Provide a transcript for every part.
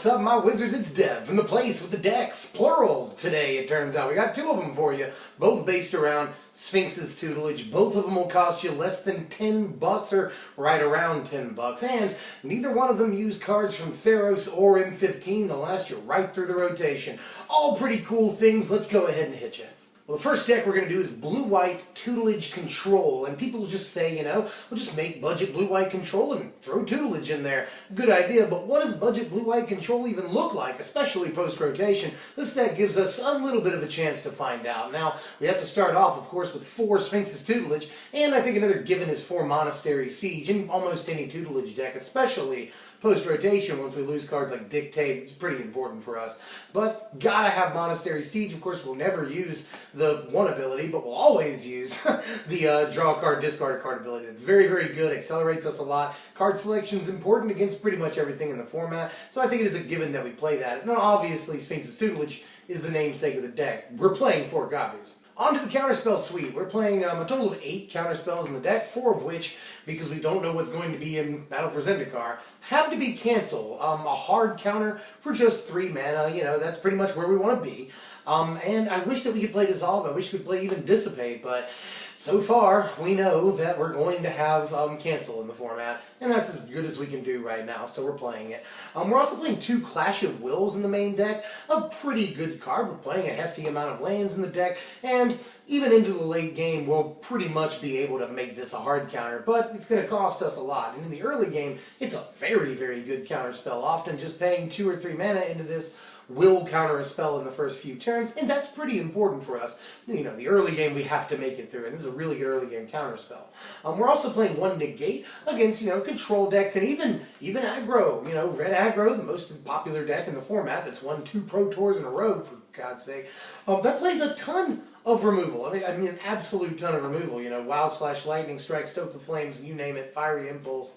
What's up, my wizards? It's Dev from the place with the decks, plural today, it turns out. We got two of them for you, both based around Sphinx's tutelage. Both of them will cost you less than $10 or right around $10. And neither one of them use cards from Theros or M15. They'll last you right through the rotation. All pretty cool things. Let's go ahead and hit you. Well, the first deck we're going to do is blue-white tutelage control, and people just say, we'll just make budget blue-white control and throw tutelage in there. Good idea, but what does budget blue-white control even look like, especially post-rotation? This deck gives us a little bit of a chance to find out. Now, we have to start off, of course, with 4 Sphinx's tutelage, and I think another given is 4 Monastery Siege in almost any tutelage deck, especially post-rotation. Once we lose cards like Dictate, it's pretty important for us. But gotta have Monastery Siege. Of course, we'll never use the one ability, but we'll always use the draw a card, discard a card ability. It's very, very good, accelerates us a lot. Card selection is important against pretty much everything in the format, so I think it is a given that we play that. Now, obviously, Sphinx's tutelage is the namesake of the deck. We're playing 4 copies. On to the counterspell suite. We're playing a total of 8 counterspells in the deck, 4 of which, because we don't know what's going to be in Battle for Zendikar, have to be cancel. A hard counter for just 3 mana, that's pretty much where we want to be. And I wish that we could play Dissolve, I wish we could play even Dissipate, but so far we know that we're going to have cancel in the format, and that's as good as we can do right now, so we're playing it. We're also playing 2 Clash of Wills in the main deck, a pretty good card. We're playing a hefty amount of lands in the deck, and even into the late game we'll pretty much be able to make this a hard counter, but it's going to cost us a lot. And in the early game, it's a very, very good counter spell. Often just paying 2 or 3 mana into this will counter a spell in the first few turns, and that's pretty important for us. The early game we have to make it through, and this is a really good early game counter spell. We're also playing 1 Negate against, control decks, and even aggro, red aggro, the most popular deck in the format that's won 2 Pro Tours in a row, for God's sake. That plays a ton of removal. I mean an absolute ton of removal. Wild Splash, Lightning Strike, Stoke the Flames, you name it, Fiery Impulse,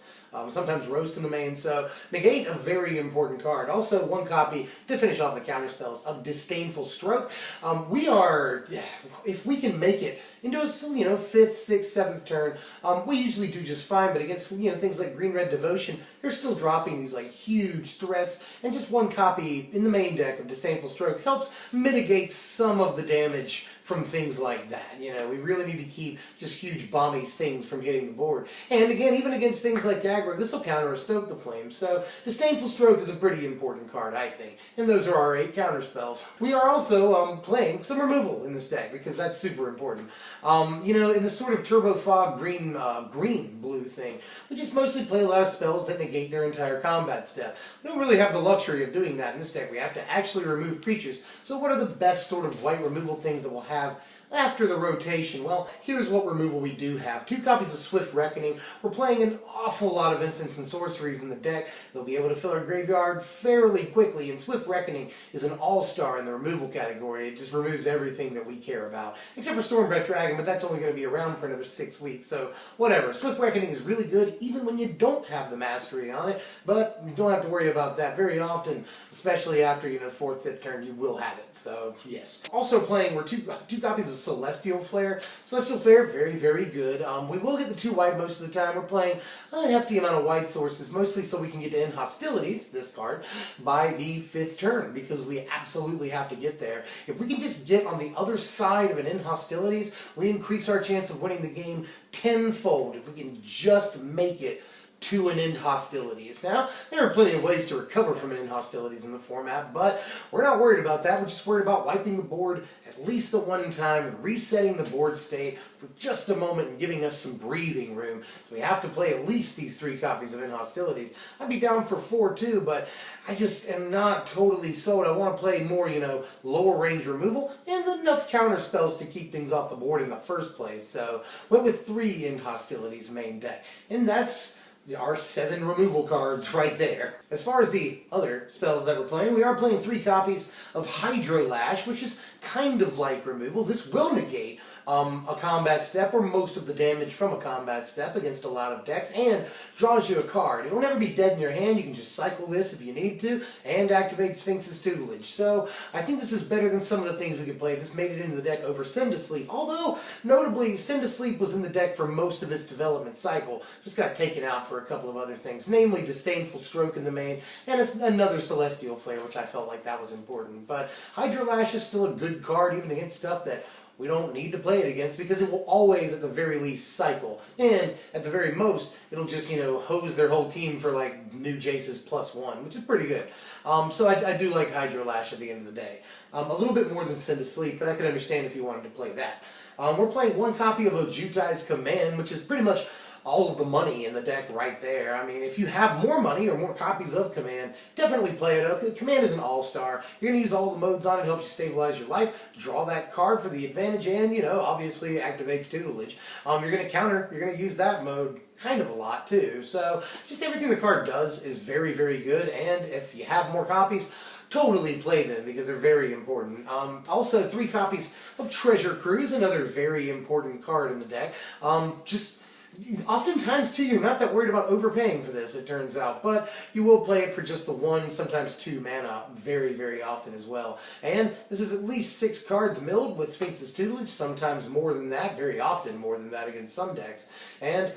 sometimes Roast in the main. So Negate, a very important card. Also 1 copy to finish off the counter spells of Disdainful Stroke. If we can make it into a 5th, 6th, 7th turn, we usually do just fine, but against things like Green-Red Devotion, they're still dropping these huge threats, and just 1 copy in the main deck of Disdainful Stroke helps mitigate some of the damage from things like that. We really need to keep just huge bomby things from hitting the board. And again, even against things like aggro, this will counter a Stoke the Flames. So Disdainful Stroke is a pretty important card, I think. And those are our 8 counter spells. We are also playing some removal in this deck, because that's super important. In the sort of Turbo Fog green-blue thing, we just mostly play a lot of spells that negate their entire combat step. We don't really have the luxury of doing that in this deck. We have to actually remove creatures. So what are the best sort of white removal things that we'll have after the rotation? Well, here's what removal we do have. 2 copies of Swift Reckoning. We're playing an awful lot of instants and sorceries in the deck. They'll be able to fill our graveyard fairly quickly, and Swift Reckoning is an all-star in the removal category. It just removes everything that we care about, except for Stormbreath Dragon, but that's only going to be around for another 6 weeks, so whatever. Swift Reckoning is really good, even when you don't have the mastery on it, but you don't have to worry about that very often, especially after, 4th, 5th turn, you will have it, so yes. Also playing, we're two copies of Celestial Flare. Celestial Flare, very, very good. We will get the 2 white most of the time. We're playing a hefty amount of white sources, mostly so we can get to end Hostilities, this card, by the 5th turn, because we absolutely have to get there. If we can just get on the other side of an end Hostilities, we increase our chance of winning the game tenfold. If we can just make it to an end Hostilities. Now, there are plenty of ways to recover from an end Hostilities in the format, but we're not worried about that. We're just worried about wiping the board at least the 1 time and resetting the board state for just a moment and giving us some breathing room. So we have to play at least these 3 copies of end Hostilities. I'd be down for 4 too, but I just am not totally sold. I want to play more, lower range removal and enough counter spells to keep things off the board in the first place. So went with 3 end Hostilities main deck, and that's our 7 removal cards right there. As far as the other spells that we're playing, we are playing 3 copies of Hydro Lash, which is kind of like removal. This will negate a combat step or most of the damage from a combat step against a lot of decks, and draws you a card. It will never be dead in your hand. You can just cycle this if you need to and activate Sphinx's tutelage. So I think this is better than some of the things we could play. This made it into the deck over Send to Sleep, although notably Send to Sleep was in the deck for most of its development cycle. Just got taken out for a couple of other things, namely Disdainful Stroke in the main, and it's another Celestial Flare, which I felt like that was important. But Hydrolash is still a good card, even against stuff that we don't need to play it against, because it will always, at the very least, cycle. And at the very most, it'll just, hose their whole team for like new Jace's +1, which is pretty good. So I do like Hydrolash at the end of the day. A little bit more than Send to Sleep, but I can understand if you wanted to play that. We're playing one copy of Ojutai's Command, which is pretty much all of the money in the deck right there. I mean, if you have more money or more copies of Command, definitely play it. Command is an all-star. You're going to use all the modes on it. It helps you stabilize your life, draw that card for the advantage, and, obviously activates Tutelage. You're going to counter, you're going to use that mode kind of a lot too. So just everything the card does is very, very good, and if you have more copies, totally play them because they're very important. Also, 3 copies of Treasure Cruise, another very important card in the deck. Oftentimes, too, you're not that worried about overpaying for this, it turns out, but you will play it for just the 1, sometimes 2 mana very, very often as well. And this is at least 6 cards milled with Sphinx's Tutelage, sometimes more than that, very often more than that against some decks. And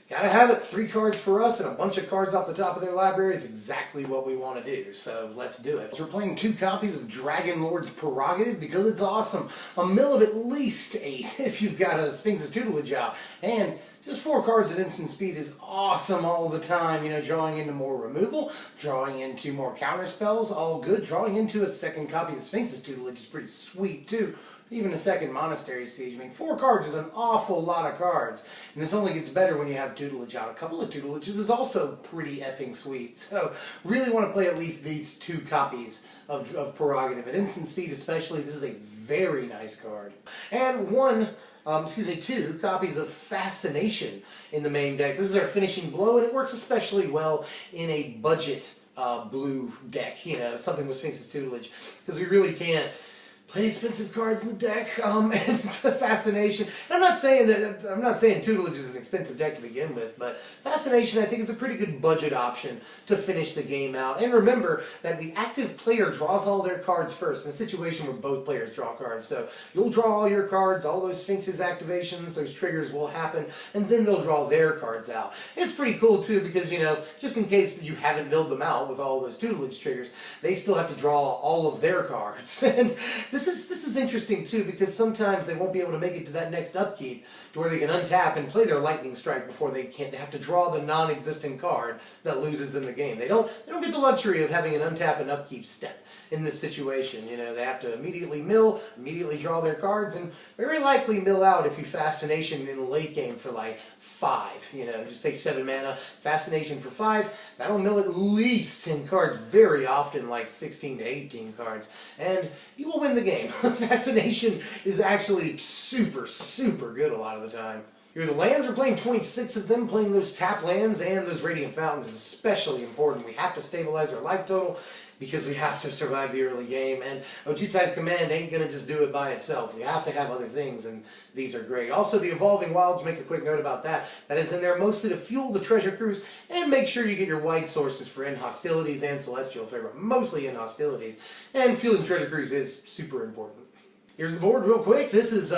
gotta have it, 3 cards for us and a bunch of cards off the top of their library is exactly what we want to do, so let's do it. So we're playing 2 copies of Dragon Lord's Prerogative because it's awesome. A mill of at least 8 if you've got a Sphinx's Tutelage out. And just 4 cards at instant speed is awesome all the time. Drawing into more removal, drawing into more counter spells, all good. Drawing into a second copy of Sphinx's Tutelage is pretty sweet too. Even a second Monastery Siege. I mean, 4 cards is an awful lot of cards. And this only gets better when you have Tutelage out. A couple of Tutelages is also pretty effing sweet. So, really want to play at least these 2 copies of Prerogative. At instant speed especially, this is a very nice card. And 2 copies of Fascination in the main deck. This is our finishing blow, and it works especially well in a budget blue deck, something with Sphinx's Tutelage, because we really can't play expensive cards in the deck, and it's a Fascination. And I'm not saying Tutelage is an expensive deck to begin with, but Fascination I think is a pretty good budget option to finish the game out. And remember that the active player draws all their cards first, in a situation where both players draw cards. So you'll draw all your cards, all those Sphinx's activations, those triggers will happen, and then they'll draw their cards out. It's pretty cool too because, just in case you haven't built them out with all those Tutelage triggers, they still have to draw all of their cards. And this is interesting too because sometimes they won't be able to make it to that next upkeep to where they can untap and play their Lightning Strike before they have to draw the non-existent card that loses in the game. They don't get the luxury of having an untap and upkeep step in this situation. They have to immediately mill, immediately draw their cards, and very likely mill out if you Fascination in the late game for like 5. Just pay 7 mana, Fascination for 5. That'll mill at least 10 cards, very often like 16 to 18 cards, and you will win the game. Fascination is actually super, super good a lot of the time. Here are the lands. We're playing 26 of them. Playing those tap lands and those Radiant Fountains is especially important. We have to stabilize our life total because we have to survive the early game. And Ojutai's Command ain't going to just do it by itself. We have to have other things, and these are great. Also, the Evolving Wilds, make a quick note about that. That is in there mostly to fuel the Treasure Cruise and make sure you get your white sources for End Hostilities and Celestial Flare, but mostly End Hostilities. And fueling Treasure Cruise is super important. Here's the board real quick. This is,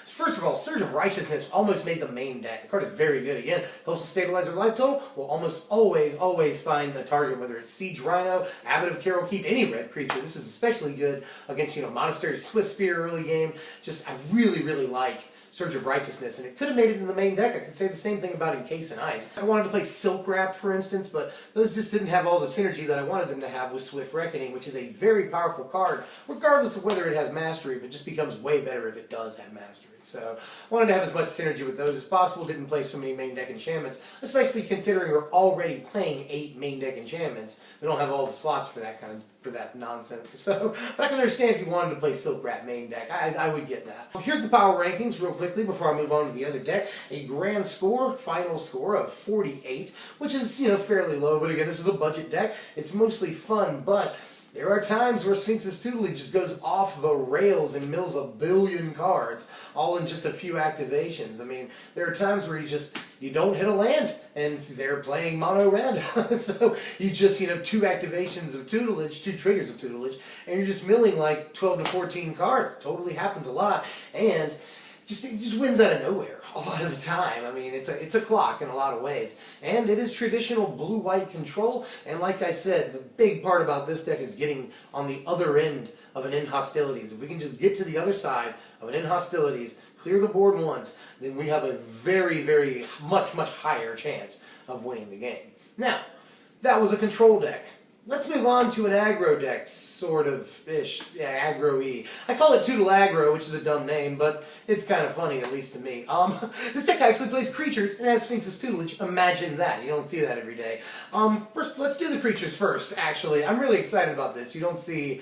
first of all, Surge of Righteousness almost made the main deck. The card is very good. Again, helps to stabilize our life total. We'll almost always find the target, whether it's Siege Rhino, Abbot of Carol Keep, any red creature. This is especially good against, Monastery Swift Spear early game. I really, really like Surge of Righteousness, and it could have made it in the main deck. I could say the same thing about Encase in Ice. I wanted to play Silk Wrap, for instance, but those just didn't have all the synergy that I wanted them to have with Swift Reckoning, which is a very powerful card, regardless of whether it has Mastery, but just becomes way better if it does have Mastery. So I wanted to have as much synergy with those as possible, didn't play so many main deck enchantments, especially considering we're already playing 8 main deck enchantments. We don't have all the slots for that nonsense. So, but I can understand if you wanted to play Silk Rat main deck. I would get that. Here's the power rankings real quickly before I move on to the other deck. A grand score, final score of 48, which is, fairly low, but again, this is a budget deck. It's mostly fun, but there are times where Sphinx's Tutelage just goes off the rails and mills a billion cards, all in just a few activations. I mean, there are times where you don't hit a land, and they're playing mono red. So you just, 2 activations of Tutelage, 2 triggers of Tutelage, and you're just milling like 12 to 14 cards. Totally happens a lot, and it just wins out of nowhere a lot of the time. I mean, it's a clock in a lot of ways. And it is traditional blue-white control, and like I said, the big part about this deck is getting on the other end of an end hostilities. If we can just get to the other side of an end hostilities, clear the board once, then we have a very, very much higher chance of winning the game. Now, that was a control deck. Let's move on to an aggro deck, sort of-ish, yeah, aggro-y. I call it Tutelage, which is a dumb name, but it's kind of funny, at least to me. This deck actually plays creatures and has Sphinx's tutelage. Imagine that. You don't see that every day. First, let's do the creatures first, actually. I'm really excited about this. You don't see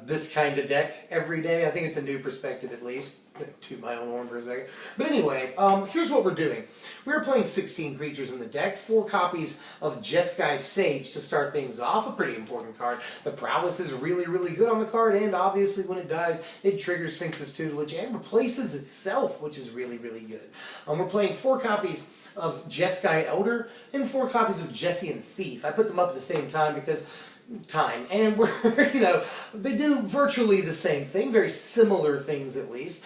this kind of deck every day. I think it's a new perspective, at least. Toot my own horn for a second. But anyway, here's what we're doing. We're playing 16 creatures in the deck, 4 copies of Jeskai Sage to start things off, a pretty important card. The prowess is really, really good on the card, and obviously when it dies, it triggers Sphinx's tutelage and replaces itself, which is really, really good. We're playing 4 copies of Jeskai Elder and 4 copies of Jessian Thief. I put them up at the same time because and we're, you know, they do virtually the same thing, very similar things at least.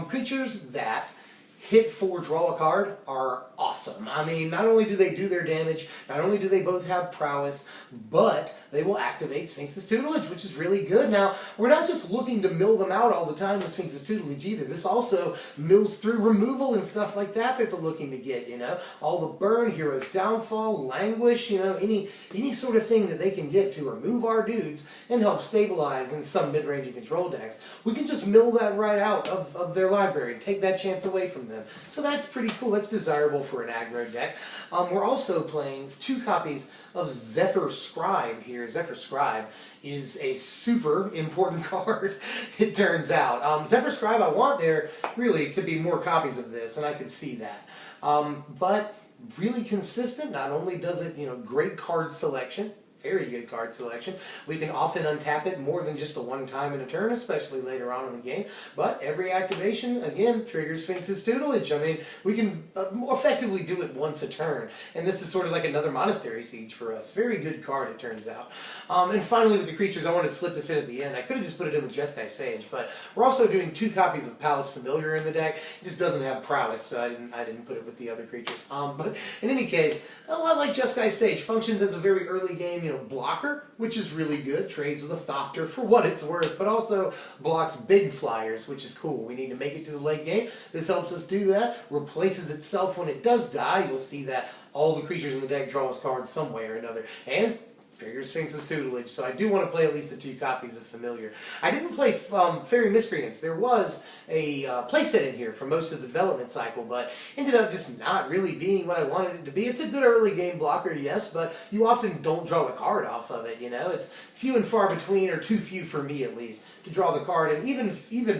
Creatures that hit for draw a card are awesome. I mean, not only do they do their damage, not only do they both have prowess, but they will activate Sphinx's tutelage, which is really good. Now, we're not just looking to mill them out all the time with Sphinx's tutelage either. This also mills through removal and stuff like that they're looking to get, you know. All the burn, hero's downfall, languish, you know, any sort of thing that they can get to remove our dudes and help stabilize in some mid-range and control decks. We can just mill that right out of their library, take that chance away from them. So that's pretty cool. That's desirable for an aggro deck. We're also playing 2 copies of Zephyr Scribe here. Zephyr Scribe is a super important card, it turns out. Zephyr Scribe, I want there really to be more copies of this, and I could see that. But really consistent. Not only does it, you know, great card selection, very good card selection. We can often untap it more than just the one time in a turn, especially later on in the game. But every activation, again, triggers Sphinx's tutelage. I mean, we can more effectively do it once a turn. And this is sort of like another Monastery Siege for us. Very good card, it turns out. And finally, with the creatures, I wanted to slip this in at the end. I could have just put it in with Jeskai Sage, but we're also doing 2 copies of Palace Familiar in the deck. It just doesn't have prowess, so I didn't put it with the other creatures. But in any case, a lot like Jeskai Sage, functions as a very early game, you know, blocker, which is really good, trades with a Thopter for what it's worth, but also blocks big flyers, which is cool. We need to make it to the late game. This helps us do that, replaces itself when it does die. You'll see that all the creatures in the deck draw us cards some way or another, and triggers Sphinx's tutelage, so I do want to play at least the 2 copies of Familiar. I didn't play Fairy Miscreants. There was a playset in here for most of the development cycle, but ended up just not really being what I wanted it to be. It's a good early game blocker, yes, but you often don't draw the card off of it, you know? It's few and far between, or too few for me at least, to draw the card, and even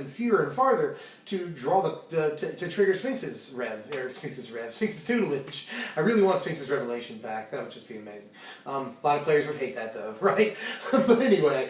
fewer and farther to draw to trigger Sphinx's tutelage. I really want Sphinx's Revelation back. That would just be amazing. A lot of players would hate that though, right? But anyway,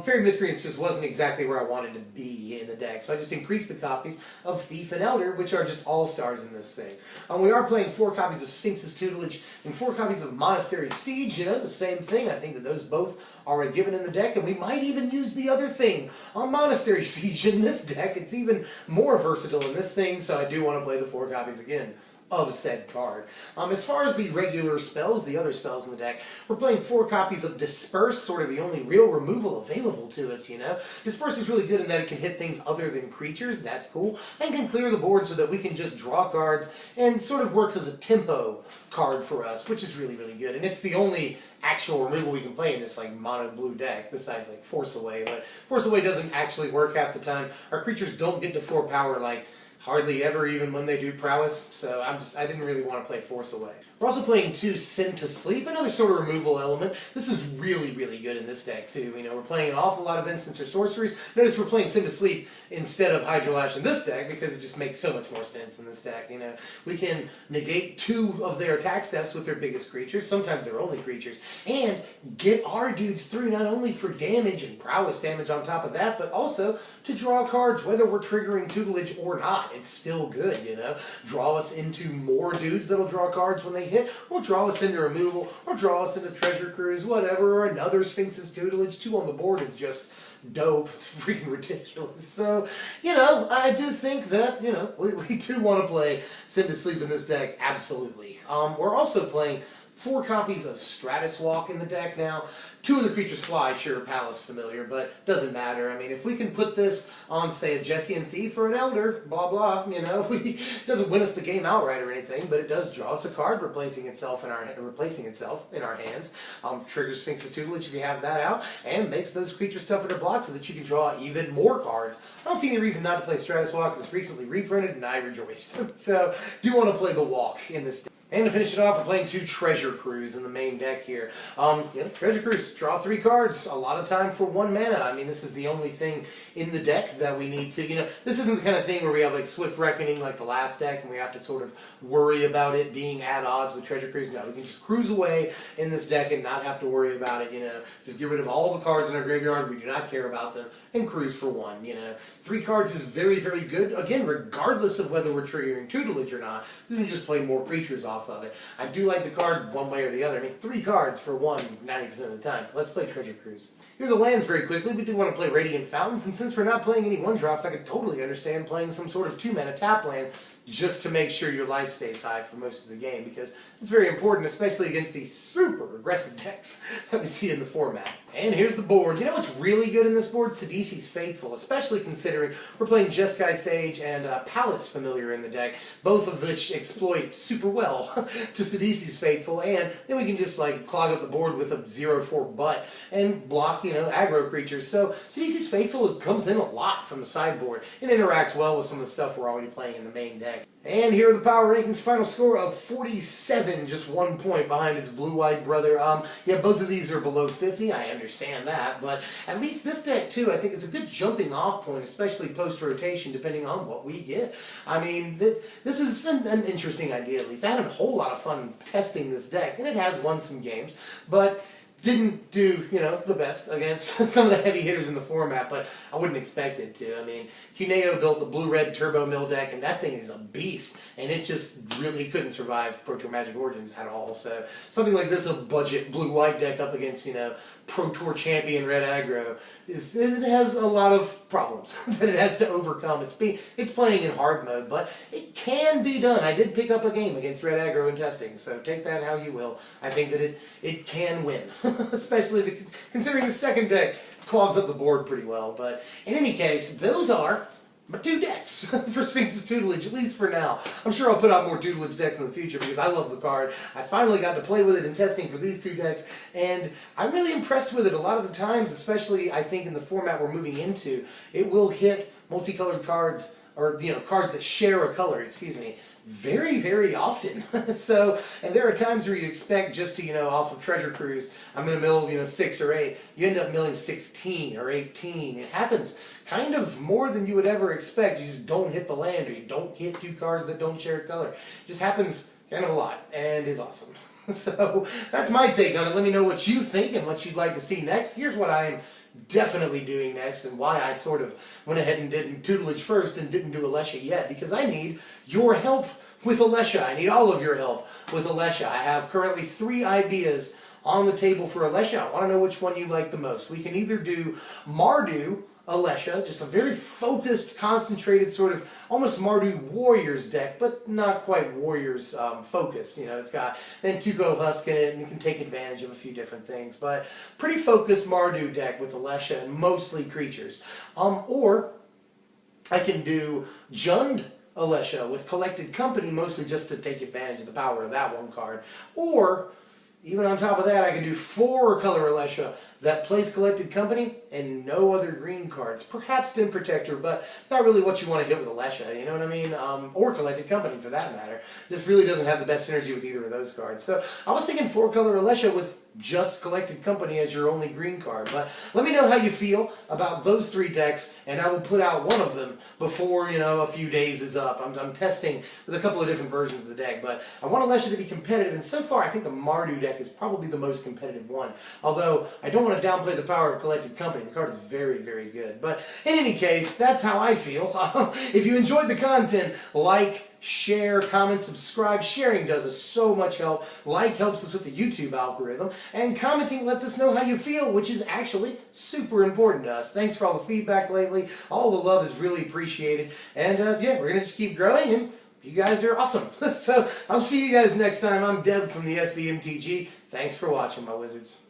Fairy Miscreants just wasn't exactly where I wanted to be in the deck, so I just increased the copies of Thief and Elder, which are just all-stars in this thing. We are playing 4 copies of Sphinx's tutelage and 4 copies of Monastery Siege, you know, the same thing. I think that those both are a given in the deck, and we might even use the other thing on Monastery Siege in this deck. It's even more versatile in this thing, so I do want to play the 4 copies again of said card. As far as the regular spells, the other spells in the deck, we're playing 4 copies of Disperse, sort of the only real removal available to us, you know. Disperse is really good in that it can hit things other than creatures, that's cool, and can clear the board so that we can just draw cards, and sort of works as a tempo card for us, which is really, really good. And it's the only actual removal we can play in this like mono blue deck, besides like Force Away, but Force Away doesn't actually work half the time. Our creatures don't get to 4 power like hardly ever, even when they do prowess, so I didn't really want to play Force Away. We're also playing 2 Send to Sleep, another sort of removal element. This is really, really good in this deck too. You know, we're playing an awful lot of instants or sorceries. Notice we're playing Send to Sleep instead of Hydrolash in this deck because it just makes so much more sense in this deck. You know, we can negate 2 of their attack steps with their biggest creatures, sometimes their only creatures, and get our dudes through not only for damage and prowess damage on top of that, but also to draw cards whether we're triggering tutelage or not. not. It's still good, you know. Draw us into more dudes that'll draw cards when they hit, or draw us into removal, or draw us into treasure cruise, whatever, or another Sphinx's Tutelage. 2 on the board is just dope. It's freaking ridiculous. So, you know, I do think that, you know, we do want to play Send to Sleep in this deck, absolutely. We're also playing 4 copies of Stratus Walk in the deck now. 2 of the creatures fly, sure, Palace familiar, but doesn't matter. I mean, if we can put this on, say, a Jessian Thief or an Elder, blah, blah, you know, it doesn't win us the game outright or anything, but it does draw us a card replacing itself in our hands. Triggers Sphinx's Tutelage if you have that out, and makes those creatures tougher to block so that you can draw even more cards. I don't see any reason not to play Stratus Walk. It was recently reprinted, and I rejoiced. So, do want to play the Walk in this deck. And to finish it off, we're playing 2 Treasure Cruise in the main deck here. You know, Treasure Cruise, draw 3 cards, a lot of time for 1 mana. I mean, this is the only thing in the deck that we need to, you know, this isn't the kind of thing where we have like Swift Reckoning like the last deck and we have to sort of worry about it being at odds with Treasure Cruise. No, we can just cruise away in this deck and not have to worry about it, you know. Just get rid of all the cards in our graveyard, we do not care about them, and cruise for 1, you know. 3 cards is very, very good, again, regardless of whether we're triggering Tutelage or not. We can just play more creatures off of it. I do like the card one way or the other. I mean, 3 cards for 1 90% of the time. Let's play Treasure Cruise. Here are the lands very quickly. We do want to play Radiant Fountains, and since we're not playing any 1-drops, I could totally understand playing some sort of 2-mana tap land just to make sure your life stays high for most of the game, because it's very important, especially against these super aggressive decks that we see in the format. And here's the board. You know what's really good in this board? Sidisi's Faithful, especially considering we're playing Jeskai Sage and Palace Familiar in the deck, both of which exploit super well to Sidisi's Faithful, and then we can just like clog up the board with a 0/4 butt and block, you know, aggro creatures. So Sidisi's Faithful comes in a lot from the sideboard and interacts well with some of the stuff we're already playing in the main deck. And here are the power rankings. Final score of 47, just 1 point behind its blue-eyed brother. Yeah, both of these are below 50. I understand that, but at least this deck too, I think is a good jumping off point, especially post-rotation, depending on what we get. I mean, this is an interesting idea, at least. I had a whole lot of fun testing this deck, and it has won some games, but didn't do, you know, the best against some of the heavy hitters in the format, but I wouldn't expect it to. I mean, Cuneo built the blue-red turbo mill deck, and that thing is a beast, and it just really couldn't survive Pro Tour Magic Origins at all. So something like this, a budget blue-white deck up against, you know, Pro Tour champion red aggro, it has a lot of problems that it has to overcome. It's playing in hard mode, but it can be done. I did pick up a game against red aggro in testing, so take that how you will. I think that it can win, especially because, considering the second deck clogs up the board pretty well. But in any case, those are my 2 decks for Sphinx's Tutelage, at least for now. I'm sure I'll put out more Tutelage decks in the future because I love the card. I finally got to play with it in testing for these 2 decks, and I'm really impressed with it. A lot of the times, especially I think in the format we're moving into, it will hit multicolored cards, or, you know, cards that share a color, excuse me, very, very often. So, and there are times where you expect just to, you know, off of Treasure Cruise, I'm going to mill, you know, 6 or 8. You end up milling 16 or 18. It happens kind of more than you would ever expect. You just don't hit the land, or you don't hit 2 cards that don't share a color. It just happens kind of a lot, and is awesome. So, that's my take on it. Let me know what you think and what you'd like to see next. Here's what I'm definitely doing next, and why I sort of went ahead and did Tutelage first and didn't do Alesha yet, because I need your help with Alesha. I need all of your help with Alesha. I have currently 3 ideas on the table for Alesha. I want to know which one you like the most. We can either do Mardu Alesha, just a very focused, concentrated sort of almost Mardu Warriors deck, but not quite Warriors focused. You know, it's got an mtgo Husk in it, and you can take advantage of a few different things. But pretty focused Mardu deck with Alesha and mostly creatures. Or I can do Jund Alesha with Collected Company, mostly just to take advantage of the power of that 1 card. Or even on top of that, I can do 4-color Alesha that plays Collected Company and no other green cards. Perhaps Dim Protector, but not really what you want to hit with Alesha, you know what I mean? Or Collected Company, for that matter. This really doesn't have the best synergy with either of those cards. So I was thinking 4-color Alesha with just Collected Company as your only green card. But let me know how you feel about those 3 decks, and I will put out one of them before, you know, a few days is up. I'm testing with a couple of different versions of the deck, but I want Alesha to be competitive, and so far I think the Mardu deck is probably the most competitive one. Although I don't want want to downplay the power of collected company. The card is very, very good. But in any case, that's how I feel. If you enjoyed the content, like, share, comment, subscribe. Sharing does us so much help. Like helps us with the YouTube algorithm. And commenting lets us know how you feel, which is actually super important to us. Thanks for all the feedback lately. All the love is really appreciated. And yeah, we're going to just keep growing, and you guys are awesome. So I'll see you guys next time. I'm Deb from the SVMTG. Thanks for watching, my wizards.